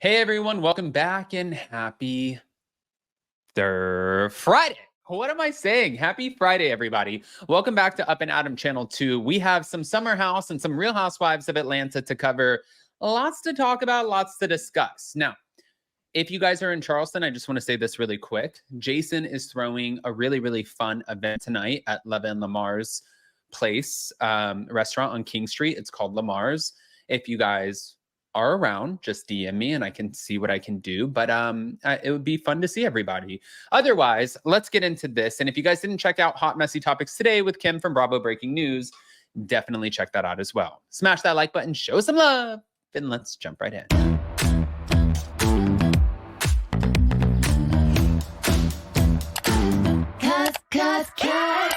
Hey everyone, welcome back and happy Friday. What am I saying? Happy Friday, everybody. Welcome back to Up and Adam Channel 2. We have some Summer House and some Real Housewives of Atlanta to cover. Lots to talk about, lots to discuss. Now, if you guys are in Charleston, I just want to say this really quick. Jason is throwing a really, really fun event tonight at Leva & Lamar's place restaurant on King Street. It's called Lamar's. If you guys are around, just DM me and I can see what I can do. But it would be fun to see everybody. Otherwise, let's get into this. And if you guys didn't check out Hot Messy Topics today with Kim from Bravo Breaking News, definitely check that out as well. Smash that like button, show some love, and let's jump right in. Cause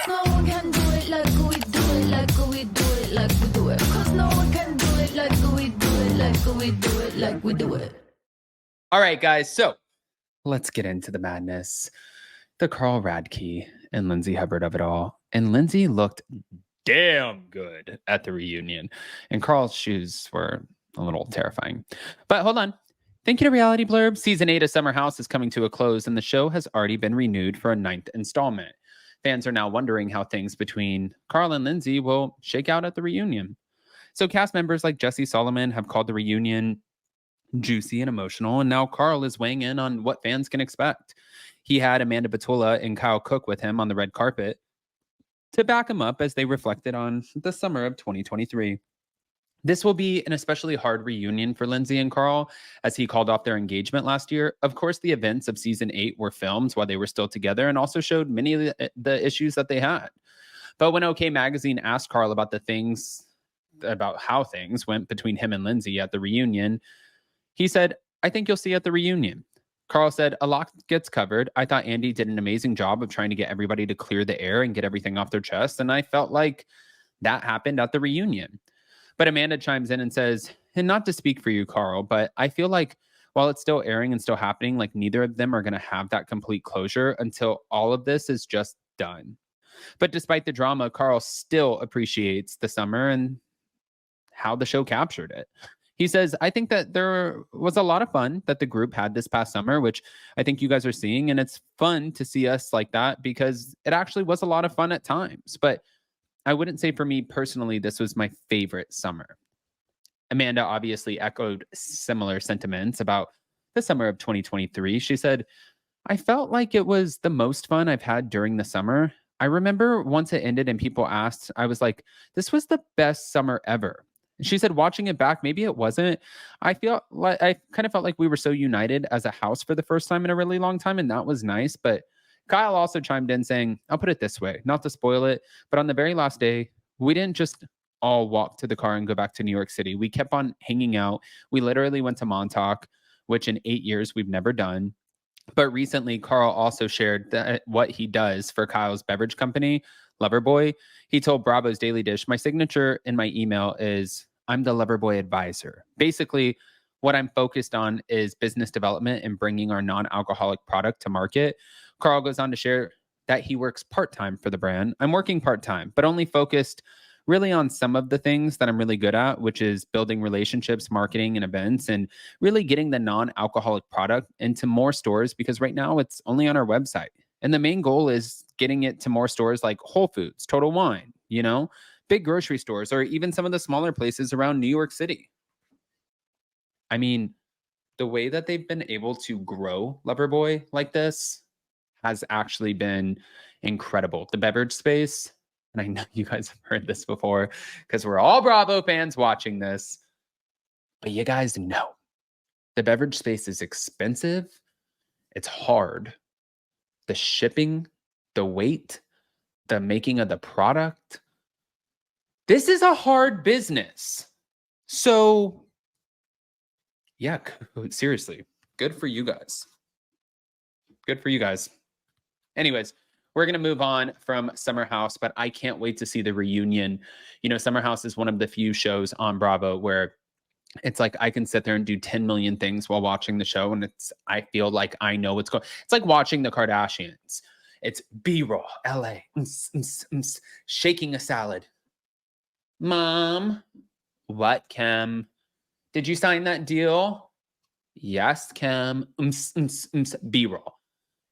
no one can do it like we do it, like we do it, like we do it. Cause no one can do it like we do it, like we do it, like we do it. All right, guys, so let's get into the madness. The Carl Radke and Lindsay Hubbard of it all. And Lindsay looked damn good at the reunion. And Carl's shoes were a little terrifying. But hold on. Thank you to Reality Blurb. Season 8 of Summer House is coming to a close, and the show has already been renewed for a 9th installment. Fans are now wondering how things between Carl and Lindsay will shake out at the reunion. So cast members like Jesse Solomon have called the reunion juicy and emotional, and now Carl is weighing in on what fans can expect. He had Amanda Batula and Kyle Cook with him on the red carpet to back him up as they reflected on the summer of 2023. This will be an especially hard reunion for Lindsay and Carl, as he called off their engagement last year. Of course, the events of season 8 were filmed while they were still together and also showed many of the issues that they had. But when OK Magazine asked Carl about how things went between him and Lindsay at the reunion, he said, "I think you'll see at the reunion." Carl said, "A lot gets covered. I thought Andy did an amazing job of trying to get everybody to clear the air and get everything off their chest. And I felt like that happened at the reunion." But Amanda chimes in and says, "And not to speak for you, Carl, but I feel like while it's still airing and still happening, like neither of them are going to have that complete closure until all of this is just done." But despite the drama, Carl still appreciates the summer and how the show captured it. He says, "I think that there was a lot of fun that the group had this past summer, which I think you guys are seeing. And it's fun to see us like that because it actually was a lot of fun at times. But I wouldn't say for me personally, this was my favorite summer." Amanda obviously echoed similar sentiments about the summer of 2023. She said, "I felt like it was the most fun I've had during the summer. I remember once it ended and people asked, I was like, this was the best summer ever." She said, "Watching it back, maybe it wasn't. I kind of felt like we were so united as a house for the first time in a really long time, and that was nice." But Kyle also chimed in saying, "I'll put it this way, not to spoil it, but on the very last day, we didn't just all walk to the car and go back to New York City. We kept on hanging out. We literally went to Montauk, which in 8 years we've never done." But recently, Carl also shared that what he does for Kyle's beverage company, Loverboy. He told Bravo's Daily Dish, "My signature in my email is I'm the Loverboy advisor. Basically, what I'm focused on is business development and bringing our non-alcoholic product to market." Carl goes on to share that he works part-time for the brand. "I'm working part-time, but only focused really on some of the things that I'm really good at, which is building relationships, marketing, and events, and really getting the non-alcoholic product into more stores because right now it's only on our website. And the main goal is getting it to more stores like Whole Foods, Total Wine, big grocery stores, or even some of the smaller places around New York City." I mean, the way that they've been able to grow Loverboy like this has actually been incredible. The beverage space, and I know you guys have heard this before because we're all Bravo fans watching this, but you guys know the beverage space is expensive. It's hard. The shipping, the weight, the making of the product. This is a hard business. So, yeah, seriously, good for you guys. Good for you guys. Anyways, we're going to move on from Summer House, but I can't wait to see the reunion. Summer House is one of the few shows on Bravo where it's like I can sit there and do 10 million things while watching the show. And I feel like I know what's going on. It's like watching the Kardashians. It's B-roll, LA, shaking a salad. Mom, what, Kim? Did you sign that deal? Yes, Kim. B-roll.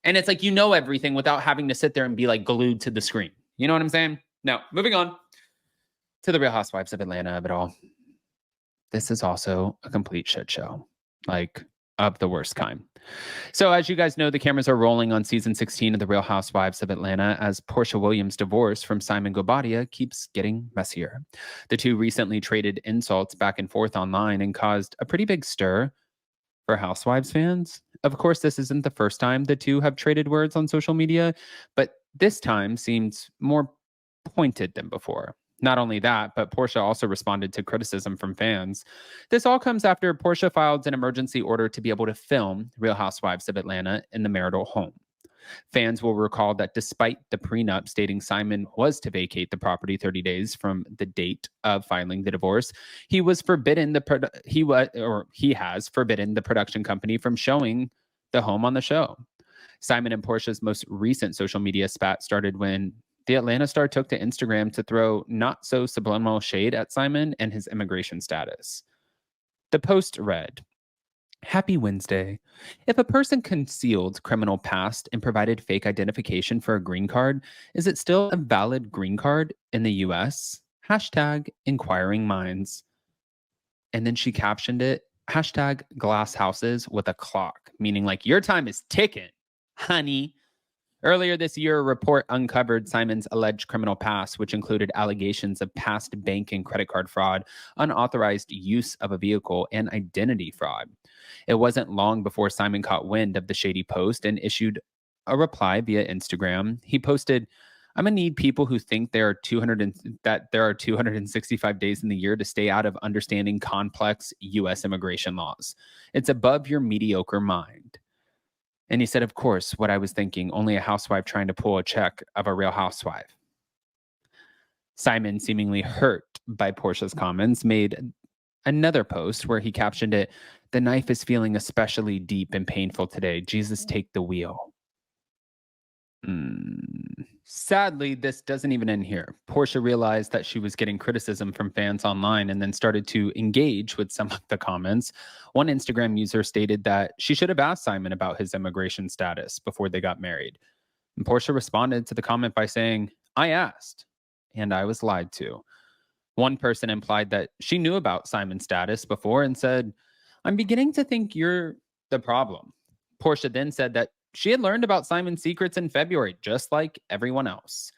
And it's like, you know everything without having to sit there and be like glued to the screen. You know what I'm saying? Now, moving on to the Real Housewives of Atlanta of it all. This is also a complete shit show, like of the worst kind. So, as you guys know, the cameras are rolling on season 16 of The Real Housewives of Atlanta as Porsha Williams' divorce from Simon Guobadia keeps getting messier. The two recently traded insults back and forth online and caused a pretty big stir for Housewives fans. Of course, this isn't the first time the two have traded words on social media, but this time seems more pointed than before. Not only that, but Porsha also responded to criticism from fans. This all comes after Porsha filed an emergency order to be able to film Real Housewives of Atlanta in the marital home. Fans will recall that despite the prenup stating Simon was to vacate the property 30 days from the date of filing the divorce, he has forbidden the production company from showing the home on the show. Simon and Porsha's most recent social media spat started when the Atlanta star took to Instagram to throw not so subliminal shade at Simon and his immigration status. The post read, "Happy Wednesday. If a person concealed criminal past and provided fake identification for a green card, is it still a valid green card in the US? Hashtag inquiring minds." And then she captioned it, hashtag glass houses with a clock, meaning like your time is ticking, honey. Earlier this year, a report uncovered Simon's alleged criminal past, which included allegations of past bank and credit card fraud, unauthorized use of a vehicle, and identity fraud. It wasn't long before Simon caught wind of the shady post and issued a reply via Instagram. He posted, "I'm gonna need people who think there are 265 days in the year to stay out of understanding complex US immigration laws. It's above your mediocre mind." And he said, "Of course, what I was thinking, only a housewife trying to pull a check of a real housewife." Simon, seemingly hurt by Porsha's comments, made another post where he captioned it, "The knife is feeling especially deep and painful today. Jesus, take the wheel." Sadly, this doesn't even end here. Porsha realized that she was getting criticism from fans online and then started to engage with some of the comments. One Instagram user stated that she should have asked Simon about his immigration status before they got married. And Porsha responded to the comment by saying, "I asked, and I was lied to." One person implied that she knew about Simon's status before and said, "I'm beginning to think you're the problem." Porsha then said that she had learned about Simon's secrets in February, just like everyone else.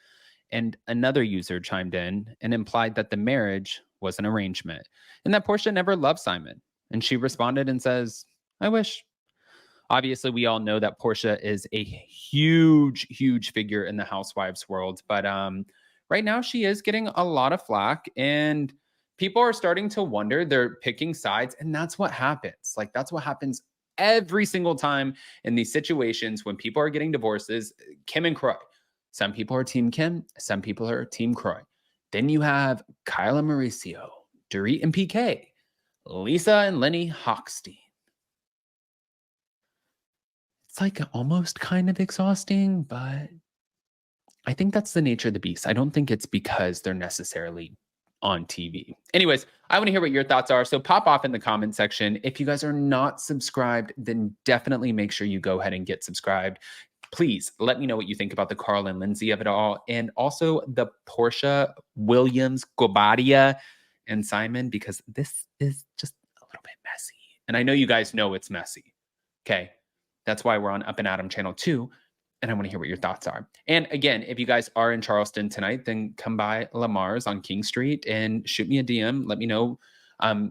And another user chimed in and implied that the marriage was an arrangement and that Porsha never loved Simon. And she responded and says, "I wish." Obviously, we all know that Porsha is a huge figure in the housewives world, but right now she is getting a lot of flack and people are starting to wonder, they're picking sides, and that's what happens. Like, that's what happens every single time in these situations when people are getting divorces. Kim and Croy. Some people are Team Kim, some people are Team Croy. Then you have Kyle and Mauricio, Dorit and PK, Lisa and Lenny Hochstein. It's like almost kind of exhausting, but I think that's the nature of the beast. I don't think it's because they're necessarily on TV. Anyways, I want to hear what your thoughts are. So pop off in the comment section. If you guys are not subscribed, then definitely make sure you go ahead and get subscribed. Please let me know what you think about the Carl and Lindsay of it all. And also the Porsha, Williams, Guobadia, and Simon, because this is just a little bit messy. And I know you guys know it's messy. Okay. That's why we're on Up and Adam channel 2. And I want to hear what your thoughts are. And again, if you guys are in Charleston tonight, then come by Lamar's on King Street and shoot me a DM. Let me know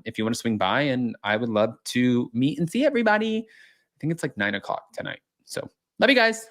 if you want to swing by, and I would love to meet and see everybody. I think it's like 9 o'clock tonight. So love you guys.